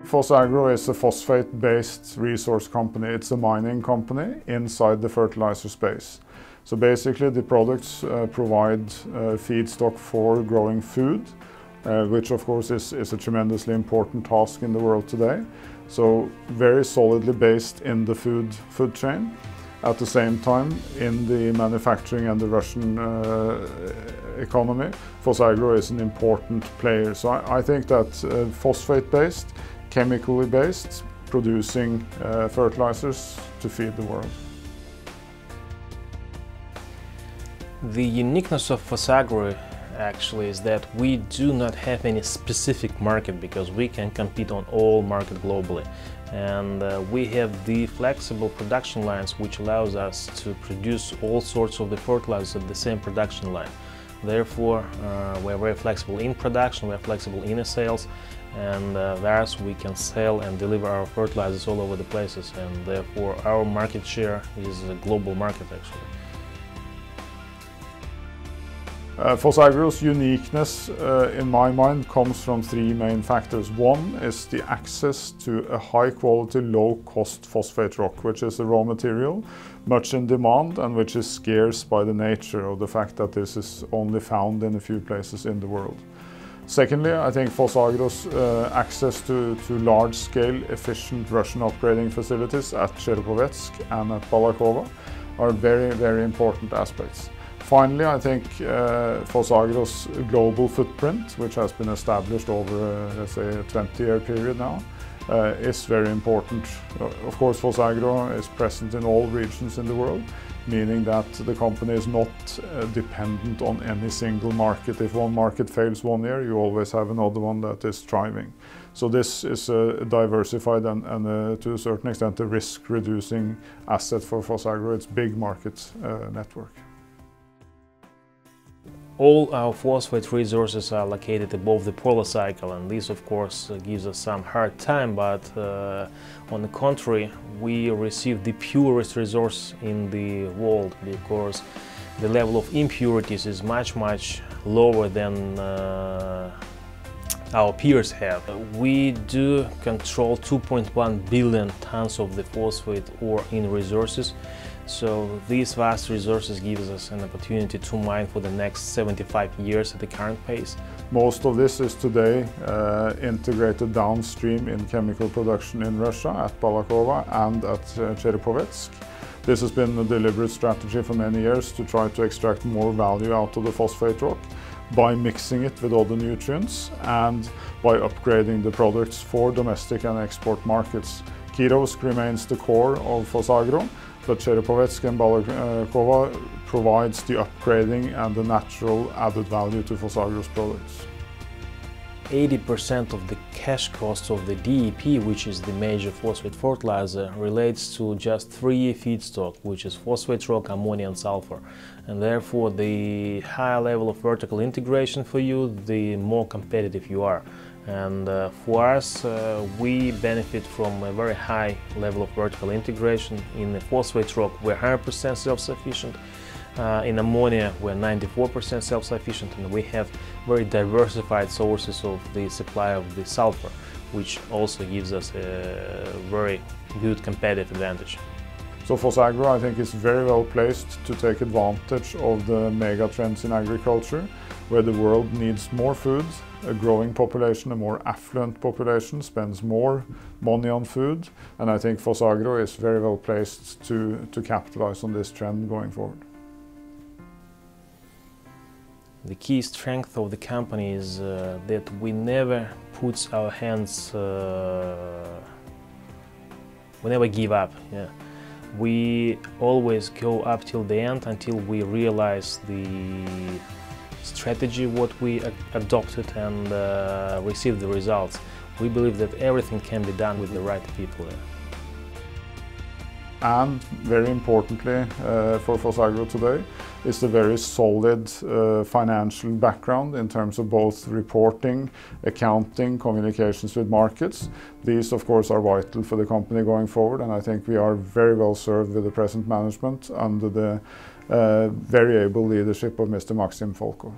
Fosagro is a phosphate-based resource company. It's a mining company inside the fertilizer space. So basically the products provide feedstock for growing food, which of course is a tremendously important task in the world today. So very solidly based in the food chain. At the same time, in the manufacturing and the Russian economy, Fosagro is an important player. So I think that phosphate-based, chemically based, producing fertilizers to feed the world. The uniqueness of Fosagro actually is that we do not have any specific market, because we can compete on all markets globally. And we have the flexible production lines, which allows us to produce all sorts of the fertilizers at the same production line. Therefore, we're very flexible in production, we're flexible in sales, and thus we can sell and deliver our fertilizers all over the places, and therefore our market share is a global market actually. Fosagro's uniqueness, in my mind, comes from three main factors. One is the access to a high-quality, low-cost phosphate rock, which is a raw material much in demand and which is scarce by the nature of the fact that this is only found in a few places in the world. Secondly, I think Fosagro's access to large-scale, efficient Russian upgrading facilities at Cherpovets and at Balakova are very, very important aspects. Finally, I think Fosagro's global footprint, which has been established over, let's say, a 20-year period now, is very important. Of course, Fosagro is present in all regions in the world, meaning that the company is not dependent on any single market. If one market fails one year, you always have another one that is thriving. So this is a diversified and to a certain extent, a risk-reducing asset for Fosagro. It's big market network. All our phosphate resources are located above the polar cycle, and this of course gives us some hard time, but on the contrary, we receive the purest resource in the world, because the level of impurities is much lower than our peers have. We do control 2.1 billion tons of the phosphate ore in resources. So these vast resources gives us an opportunity to mine for the next 75 years at the current pace. Most of this is today integrated downstream in chemical production in Russia at Balakova and at Cherpovets. This has been a deliberate strategy for many years to try to extract more value out of the phosphate rock by mixing it with other nutrients and by upgrading the products for domestic and export markets. Kirovsk remains the core of Fosagro, but Cherpovets and Balakova provides the upgrading and the natural added value to Fosagro's products. 80% of the cash costs of the DEP, which is the major phosphate fertilizer, relates to just three feedstock, which is phosphate rock, ammonia and sulfur. And therefore, the higher level of vertical integration for you, the more competitive you are. And for us, we benefit from a very high level of vertical integration. In the phosphate rock, we're 100% self-sufficient. In ammonia, we're 94% self-sufficient, and we have very diversified sources of the supply of the sulfur, which also gives us a very good competitive advantage. So Fosagro, I think, is very well placed to take advantage of the mega trends in agriculture, where the world needs more food. A growing population, a more affluent population, spends more money on food, and I think Fosagro is very well placed to capitalize on this trend going forward. The key strength of the company is that we never put our hands, we never give up. Yeah. We always go up till the end until we realize the strategy what we adopted and receive the results. We believe that everything can be done with the right people. And very importantly for Fosagro today is the very solid financial background in terms of both reporting, accounting, communications with markets. These of course are vital for the company going forward, and I think we are very well served with the present management under the very able leadership of Mr. Maxim Folko.